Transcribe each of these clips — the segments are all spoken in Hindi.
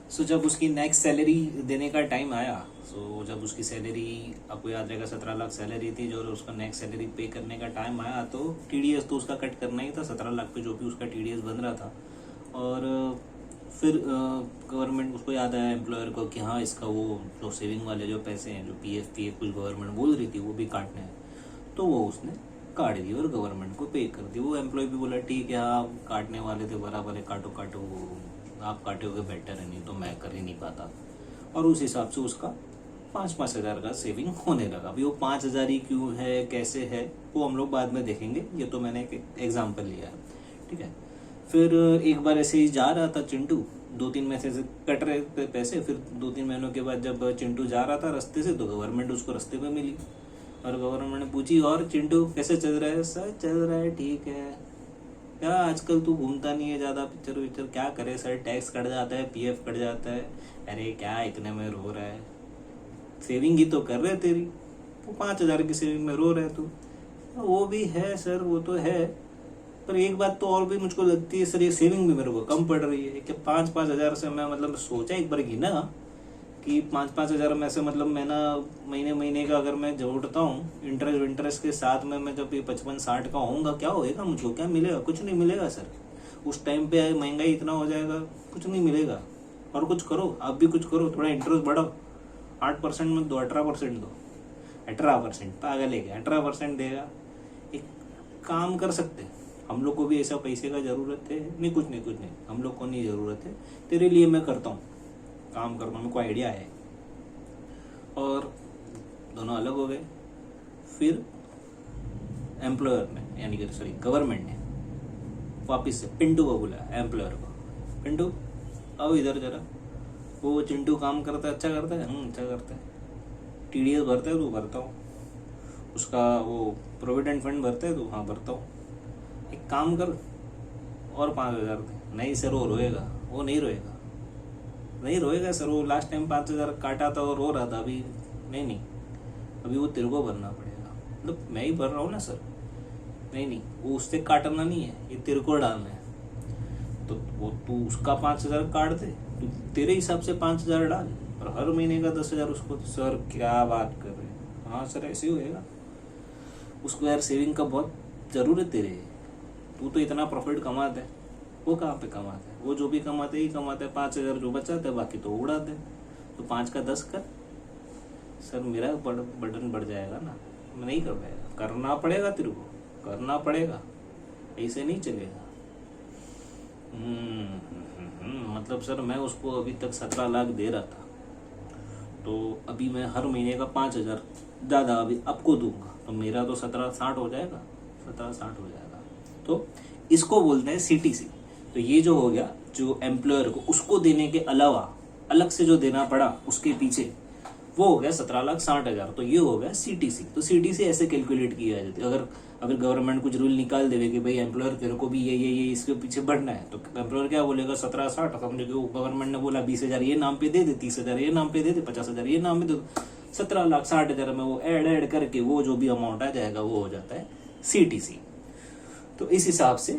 सो जब उसकी नेक्स्ट सैलरी देने का टाइम आया, सो जब उसकी सैलरी, आपको याद रहेगा 17 लाख सैलरी थी, जो उसका नेक्स्ट सैलरी पे करने का टाइम आया तो टीडीएस तो उसका कट करना ही था 17 लाख पे, जो भी उसका टीडीएस बन रहा था। और फिर गवर्नमेंट, उसको याद आया एम्प्लॉयर को कि हाँ इसका वो जो सेविंग वाले जो पैसे हैं, जो पीएफ कुछ गवर्नमेंट बोल रही थी वो भी काटने हैं, तो वो उसने काट दी और गवर्नमेंट को पे कर दी। वो एम्प्लॉय भी बोला ठीक है, हाँ काटने वाले थे बराबर है, काटो काटो, आप काटोगे बेटर है, नहीं तो मैं कर ही नहीं पाता। और उस हिसाब से उसका 5-5 हज़ार का सेविंग होने लगा। अभी वो 5 हज़ार ही क्यों है, कैसे है, वो हम लोग बाद में देखेंगे, ये तो मैंने एक एग्जाम्पल लिया है, ठीक है। फिर एक बार ऐसे ही जा रहा था चिंटू, 2-3 महीने से कट रहे थे पैसे, फिर 2-3 महीनों के बाद जब चिंटू जा रहा था रास्ते से, तो गवर्नमेंट उसको रास्ते पे मिली और गवर्नमेंट ने पूछी, और चिंटू कैसे चल रहा है? सर चल रहा है, ठीक है। क्या आजकल तू घूमता नहीं है ज़्यादा, पिक्चर विक्चर क्या करे सर, टैक्स कट जाता है, पीएफ कट जाता है। अरे क्या इतने में रो रहा है, सेविंग ही तो कर रहे तेरी, वो 5 हज़ार की सेविंग में रो रहे तू। वो भी है सर, वो तो है, पर एक बात तो और भी मुझको लगती है सर, ये सेविंग भी मेरे को कम पड़ रही है कि 5-5 हज़ार से मैं, मतलब सोचा एक बार गिना कि 5-5 हज़ार में से, मतलब मैं ना महीने महीने का अगर मैं जोड़ता हूँ इंटरेस्ट के साथ में, मैं जब ये 55-60 का होऊंगा, क्या होएगा मुझको, क्या मिलेगा? कुछ नहीं मिलेगा सर। उस टाइम पे महंगाई इतना हो जाएगा, कुछ नहीं मिलेगा। और कुछ करो, आप भी कुछ करो, थोड़ा इंटरेस्ट बढ़ाओ, 8% में दो, 18% दो। 18%, पागल है क्या? 18% देगा, एक काम कर सकते हैं हम लोग को भी, ऐसा पैसे का ज़रूरत है नहीं, कुछ नहीं, हम लोग को नहीं ज़रूरत है, तेरे लिए मैं करता हूँ, काम करता हूँ, मेरे को आइडिया है। और दोनों अलग हो गए। फिर एम्प्लॉयर ने, यानी कि सॉरी गवर्नमेंट ने वापस से पिंटू को बुलाया, एम्प्लॉयर को, पिंटू आओ इधर जरा। वो चिंटू काम करता है, अच्छा करता है, अच्छा करता है। टीडीएस भरता है? तू भरता हूँ। उसका वो प्रोविडेंट फंड भरता है? तू हाँ भरता हूँ। एक काम कर, और 5 हज़ार दे। नहीं सर वो रोएगा, वो नहीं रोएगा, नहीं रोएगा सर, वो लास्ट टाइम 5 हज़ार काटा था और रो रहा था, अभी नहीं, अभी वो तेरे को भरना पड़ेगा। मतलब मैं ही भर रहा हूँ ना सर। नहीं, वो उससे काटना नहीं है, ये तेरे को डालना है। तो वो तू उसका 5 हज़ार काट दे, तू तेरे हिसाब से 5 हज़ार डाल, और हर महीने का 10 हज़ार उसको। सर क्या बात कर रहे हैं? हाँ सर ऐसे ही होएगा। उसको यार सेविंग का बहुत ज़रूरत तेरे, तू तो इतना प्रॉफिट कमाता है, वो कहाँ पे कमाता है? वो जो भी कमाते ही कमाते हैं, 5 हज़ार जो बचाते हैं बाकी तो उड़ाते हैं। तो 5 का 10 कर। सर मेरा बर्डन बढ़ जाएगा ना, मैं नहीं कर पाएगा, करना पड़ेगा तेरे को, करना पड़ेगा, ऐसे नहीं चलेगा। मतलब सर मैं उसको अभी तक 17 लाख दे रहा था, तो अभी मैं हर महीने का 5 हज़ार ज़्यादा अभी आपको दूंगा, तो मेरा तो 17-60 हो जाएगा, 17-60 हो जाएगा। तो इसको बोलते हैं सीटीसी। तो ये जो हो गया, जो एम्प्लॉयर को उसको देने के अलावा अलग से जो देना पड़ा उसके पीछे, वो हो गया 17,60,000। तो ये हो गया सीटीसी। तो सीटीसी ऐसे कैलकुलेट किया जाती है। अगर गवर्नमेंट कुछ रूल निकाल देवे कि भाई एम्प्लॉयर तेरे को भी ये इसके पीछे बढ़ना है, तो एम्प्लॉयर क्या बोलेगा? 17,60। समझो कि गवर्नमेंट ने बोला 20,000 ये नाम पे दे दे, 30,000 ये नाम पे दे दे, 50,000 ये नाम पे दे दो, 17,60,000 में वो ऐड करके वो जो भी अमाउंट आ जाएगा वो हो जाता है सीटीसी। तो इस हिसाब से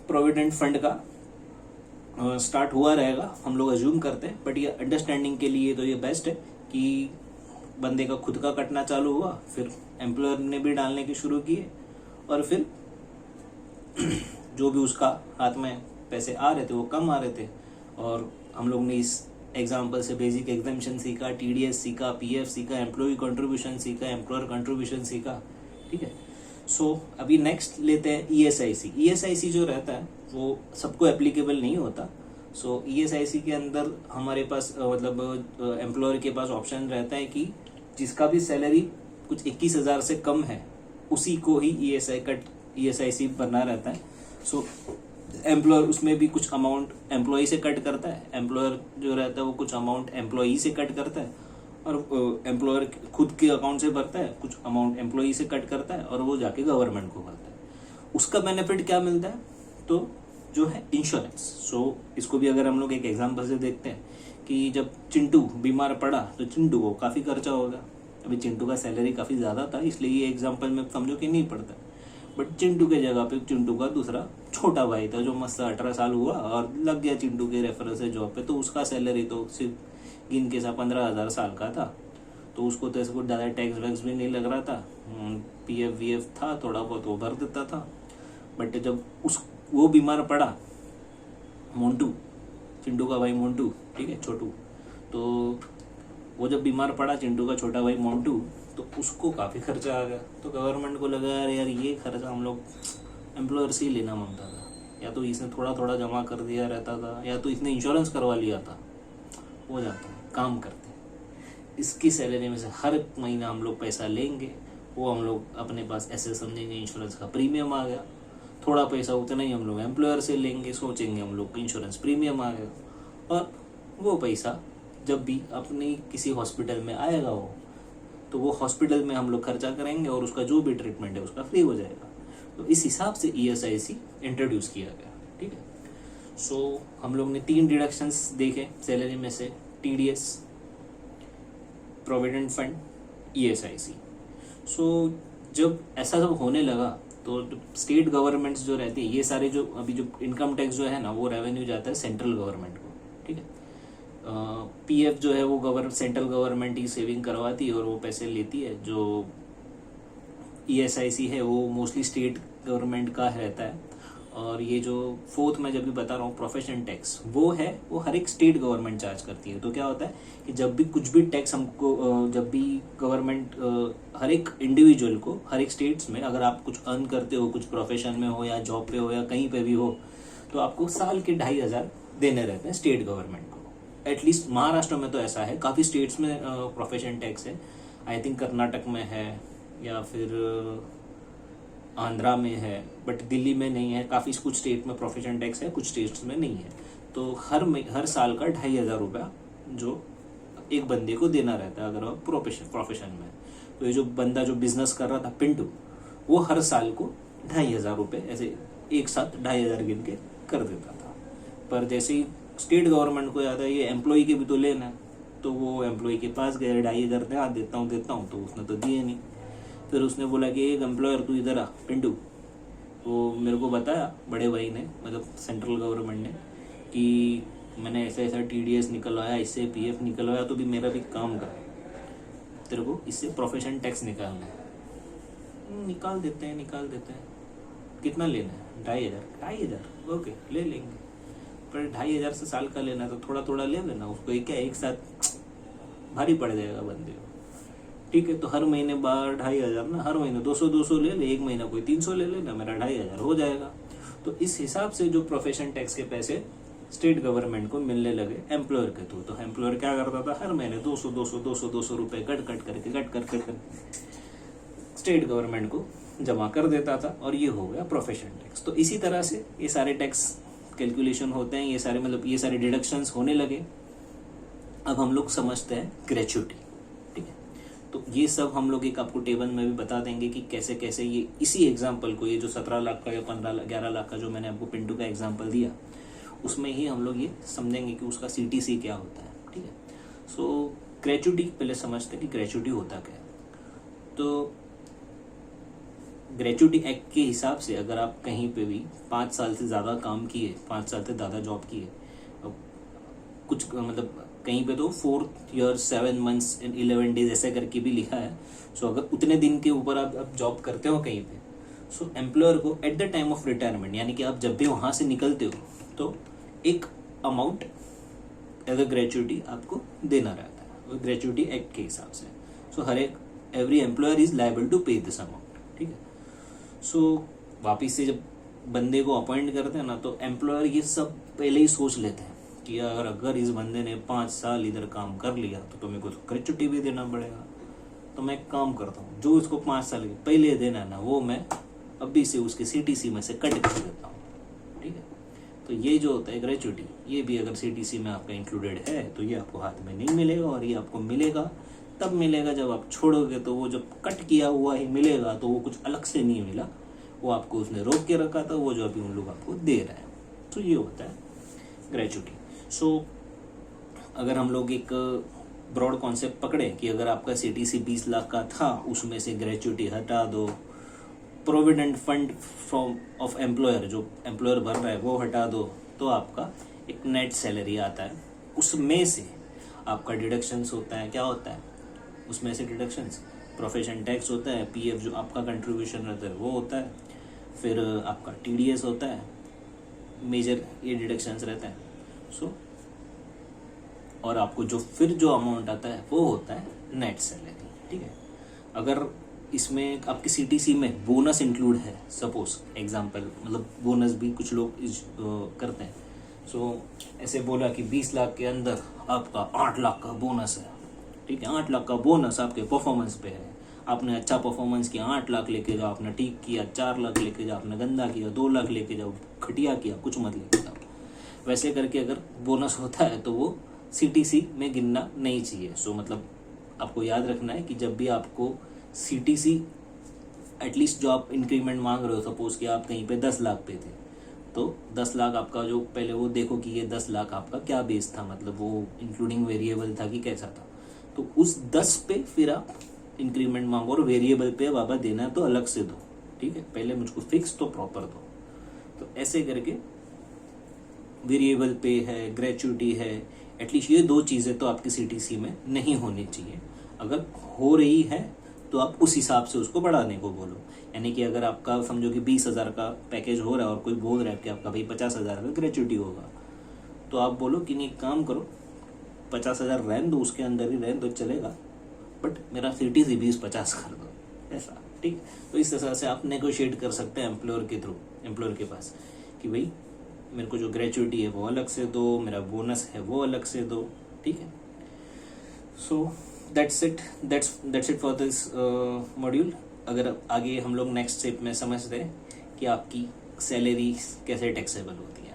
प्रोविडेंट फंड का स्टार्ट हुआ रहेगा, हम लोग अज्यूम करते हैं। बट ये अंडरस्टैंडिंग के लिए तो ये बेस्ट है कि बंदे का खुद का कटना चालू हुआ, फिर एम्प्लॉयर ने भी डालने की शुरू किए, और फिर जो भी उसका हाथ में पैसे आ रहे थे वो कम आ रहे थे। और हम लोग ने इस एग्जाम्पल से बेसिक एग्जाम्पशन सीखा, टीडीएस सीखा, पीएफ सीखा, एम्प्लॉय कंट्रीब्यूशन सीखा, एम्प्लॉयर कंट्रीब्यूशन सीखा, ठीक है। सो अभी नेक्स्ट लेते हैं ईएसआईसी। ईएसआईसी जो रहता है वो सबको एप्लीकेबल नहीं होता। सो ईएसआईसी के अंदर हमारे पास मतलब एम्प्लॉयर के पास ऑप्शन रहता है कि जिसका भी सैलरी कुछ 21,000 से कम है उसी को ही ईएसआईसी भरना रहता है। सो एम्प्लॉयर उसमें भी कुछ अमाउंट एम्प्लॉय से कट करता है, एम्प्लॉयर जो रहता है वो कुछ अमाउंट एम्प्लॉई से कट करता है, और एम्प्लॉयर खुद के अकाउंट से भरता है, कुछ अमाउंट एम्प्लॉई से कट करता है, और वो जाके गवर्नमेंट को भरता है। उसका बेनिफिट क्या मिलता है? तो जो है इंश्योरेंस। सो इसको भी अगर हम लोग एक एग्जांपल से देखते हैं कि जब चिंटू बीमार पड़ा तो चिंटू को काफ़ी खर्चा होगा। अभी चिंटू का सैलरी काफ़ी ज़्यादा था, इसलिए ये एग्जांपल में समझो कि नहीं पड़ता, बट चिंटू के जगह पे चिंटू का दूसरा छोटा भाई था जो मस्त 18 साल हुआ और लग गया चिंटू के रेफरेंस से जॉब पे, तो उसका सैलरी तो सिर्फ गिन के सा 15,000 साल का था। तो उसको तो ऐसे कुछ ज़्यादा टैक्स वैक्स भी नहीं लग रहा था, पीएफ वीएफ था थोड़ा बहुत वो भर देता था। बट जब वो बीमार पड़ा, मोन्टू, चिंटू का भाई मोन्टू, ठीक है छोटू, तो वो जब बीमार पड़ा चिंटू का छोटा भाई मोन्टू, तो उसको काफ़ी खर्चा आ गया। तो गवर्नमेंट को लगा यार ये खर्चा हम लोग एम्प्लॉयर से ही लेना मांगता था, या तो इसने थोड़ा थोड़ा जमा कर दिया रहता था, या तो इसने इंश्योरेंस करवा लिया था, हो जाता काम करते। इसकी सैलरी में से हर महीना हम लोग पैसा लेंगे, वो हम लोग अपने पास ऐसे समझेंगे इंश्योरेंस का प्रीमियम आ गया, थोड़ा पैसा उतना ही हम लोग एम्प्लॉयर से लेंगे, सोचेंगे हम लोग इंश्योरेंस प्रीमियम आ गया, और वो पैसा जब भी अपनी किसी हॉस्पिटल में आएगा वो, तो वो हॉस्पिटल में हम लोग खर्चा करेंगे और उसका जो भी ट्रीटमेंट है उसका फ्री हो जाएगा। तो इस हिसाब से ESIC इंट्रोड्यूस किया गया, ठीक है। सो हम लोग ने 3 डिडक्शंस देखे सैलरी में से, TDS, प्रोविडेंट फंड, ESIC। सो जब ऐसा सब होने लगा तो स्टेट गवर्नमेंट्स जो रहती है, ये सारे जो अभी जो इनकम टैक्स जो है ना, वो रेवेन्यू जाता है सेंट्रल गवर्नमेंट को, ठीक है। PF जो है वो सेंट्रल गवर्नमेंट ही सेविंग करवाती है और वो पैसे लेती है। जो ESIC है वो मोस्टली स्टेट गवर्नमेंट का रहता है। और ये जो फोर्थ मैं जब भी बता रहा हूँ प्रोफेशन टैक्स, वो है वो हर एक स्टेट गवर्नमेंट चार्ज करती है। तो क्या होता है कि जब भी कुछ भी टैक्स हमको जब भी गवर्नमेंट हर एक इंडिविजुअल को हर एक स्टेट्स में, अगर आप कुछ अर्न करते हो, कुछ प्रोफेशन में हो या जॉब पे हो या कहीं पे भी हो, तो आपको साल के 2,500 देने रहते हैं स्टेट गवर्नमेंट को। एटलीस्ट महाराष्ट्र में तो ऐसा है, काफ़ी स्टेट्स में प्रोफेशन टैक्स है। आई थिंक कर्नाटक में है या फिर आंध्रा में है, बट दिल्ली में नहीं है। काफ़ी कुछ स्टेट में प्रोफेशन टैक्स है, कुछ स्टेट्स में नहीं है। तो हर साल का 2,500 रुपया जो एक बंदे को देना रहता है अगर वो प्रोफेशन में। तो ये जो बंदा जो बिजनेस कर रहा था पिंटू, वो हर साल को 2,500 रुपये ऐसे एक साथ 2,500 गिन के कर देता था। पर जैसे ही स्टेट गवर्नमेंट को याद है ये एम्प्लॉय के भी तो लेना है, तो वो एम्प्लॉय के पास गए, 2,500 देता हूँ, तो उसने तो दिए नहीं। फिर उसने बोला कि एक एम्प्लॉयर तू इधर आ पिंटू, वो मेरे को बताया बड़े भाई ने, मतलब सेंट्रल गवर्नमेंट ने, कि मैंने ऐसा ऐसा TDS निकलवाया, इससे PF निकलवाया, तो भी मेरा भी काम कर, तेरे को इससे प्रोफेशन टैक्स निकालना है। निकाल देते हैं। कितना लेना है? 2,500 ओके ले लेंगे। पर 2,500 से साल का लेना है तो थोड़ा थोड़ा ले लेना, उसको क्या एक साथ भारी पड़ जाएगा बंदे को, ठीक है। तो हर महीने 2,500 ना, हर महीने 200 ले ले, एक महीना कोई 300 ले लेना, मेरा 2,500 हो जाएगा। तो इस हिसाब से जो प्रोफेशन टैक्स के पैसे स्टेट गवर्नमेंट को मिलने लगे एम्प्लॉयर के थ्रू। तो एम्प्लॉयर क्या करता था, हर महीने 200 रुपए कट करके स्टेट गवर्नमेंट को जमा कर देता था, और ये हो गया प्रोफेशन टैक्स। तो इसी तरह से ये सारे टैक्स कैलकुलेशन होते हैं, ये सारे डिडक्शंस होने लगे। अब हम लोग समझते हैं ग्रेच्युटी, ठीक है। तो ये सब हम लोग एक आपको टेबल में भी बता देंगे कि कैसे कैसे ये इसी एग्जाम्पल को, ये जो 17 लाख का या 11 लाख का जो मैंने आपको पिंटू का एग्जाम्पल दिया, उसमें ही हम लोग ये समझेंगे कि उसका CTC क्या होता है, ठीक है। सो ग्रेच्युटी पहले समझते हैं कि ग्रेच्युटी होता क्या है। तो ग्रेच्युटी एक्ट के हिसाब से अगर आप कहीं पे भी 5 साल से ज़्यादा काम किए, 5 साल से ज़्यादा जॉब किए, कुछ मतलब कहीं पे तो 4 years 7 months and 11 days ऐसे करके भी लिखा है। सो अगर उतने दिन के ऊपर आप जॉब करते हो कहीं पे, सो एम्प्लॉयर को at the time of retirement, यानी कि आप जब भी वहाँ से निकलते हो, तो एक अमाउंट एज अ ग्रेच्युटी आपको देना रहता है ग्रेच्युटी एक्ट के हिसाब से। So every employer is liable to pay this amount, ठीक है। सो वापिस से जब बंदे को अपॉइंट करते हैं ना, तो एम्प्लॉयर ये सब पहले ही सोच लेते हैं कि अगर इस बंदे ने 5 साल इधर काम कर लिया तो तुम्हें को ग्रेच्युटी भी देना पड़ेगा। तो मैं एक काम करता हूँ, जो इसको 5 साल के पहले देना है ना, वो मैं अभी से उसके CTC में से कट कर देता हूँ, ठीक है। तो ये जो होता है ग्रेच्युटी, ये भी अगर CTC में आपका इंक्लूडेड है तो ये आपको हाथ में नहीं मिलेगा, और ये आपको मिलेगा तब मिलेगा जब आप छोड़ोगे। तो वो जब कट किया हुआ ही मिलेगा, तो वो कुछ अलग से नहीं मिला, वो आपको उसने रोक के रखा था, वो जो अभी उन लोग आपको दे रहे हैं। तो ये होता है ग्रेच्युटी। सो अगर हम लोग एक ब्रॉड कॉन्सेप्ट पकड़े कि अगर आपका CTC 20 लाख का था, उसमें से ग्रेच्युटी हटा दो, provident fund from of employer, जो एम्प्लॉयर भर रहा है वो हटा दो, तो आपका एक नेट सैलरी आता है। उसमें से आपका डिडक्शंस होता है, क्या होता है उसमें से डिडक्शंस, प्रोफेशन टैक्स होता है, पीएफ जो आपका कंट्रीब्यूशन रहता है वो होता है, फिर आपका टीडीएस होता है, मेजर ये डिडक्शंस रहता है। सो और आपको जो फिर जो अमाउंट आता है वो होता है नेट सैलरी, ठीक है। अगर इसमें आपकी सीटीसी में बोनस इंक्लूड है, सपोज एग्जांपल, मतलब बोनस भी कुछ लोग करते हैं। सो ऐसे बोला कि 20 लाख के अंदर आपका 8 लाख का बोनस है, ठीक है। 8 लाख का बोनस आपके परफॉर्मेंस पे है, आपने अच्छा परफॉर्मेंस किया 8 लाख लेके जाओ, आपने ठीक किया 4 लाख लेके जाओ, आपने गंदा किया 2 लाख लेके जाओ, घटिया किया कुछ मत लेके जाओ। वैसे करके अगर बोनस होता है तो वो सीटीसी में गिनना नहीं चाहिए। सो मतलब आपको याद रखना है कि जब भी आपको सीटीसी एटलीस्ट जो आप इंक्रीमेंट मांग रहे हो, सपोज कि आप कहीं पे 10 लाख पे थे, तो 10 लाख आपका जो पहले वो देखो कि ये 10 लाख आपका क्या बेस था, मतलब वो इंक्लूडिंग वेरिएबल था कि कैसा था, तो उस 10 पे फिर आप इंक्रीमेंट मांगो, और वेरिएबल पे बाबा देना है तो अलग से दो, ठीक है। पहले मुझको फिक्स तो प्रॉपर दो। तो ऐसे करके वेरिएबल पे है, ग्रेचुइटी है, एटलीस्ट ये 2 चीज़ें तो आपकी सीटीसी में नहीं होनी चाहिए। अगर हो रही है तो आप उस हिसाब से उसको बढ़ाने को बोलो। यानी कि अगर आपका समझो कि 20,000 का पैकेज हो रहा है और कोई बोल रहा है कि आपका भाई 50,000 का ग्रेचुइटी होगा, तो आप बोलो कि नहीं, काम करो 50,000 रहने दो, उसके अंदर ही रहने दो, चलेगा, बट मेरा सीटीसी 20-50 कर दो, ऐसा, ठीक। तो इस तरह से आप नेगोशिएट कर सकते हैं एम्प्लॉयर के थ्रू, एम्प्लॉयर के पास, कि भाई मेरे को जो ग्रेचुइटी है वो अलग से दो, मेरा बोनस है वो अलग से दो, ठीक है। So that's it for this module. अगर आगे हम लोग नेक्स्ट स्टेप में समझते हैं कि आपकी सैलरी कैसे टैक्सेबल होती है।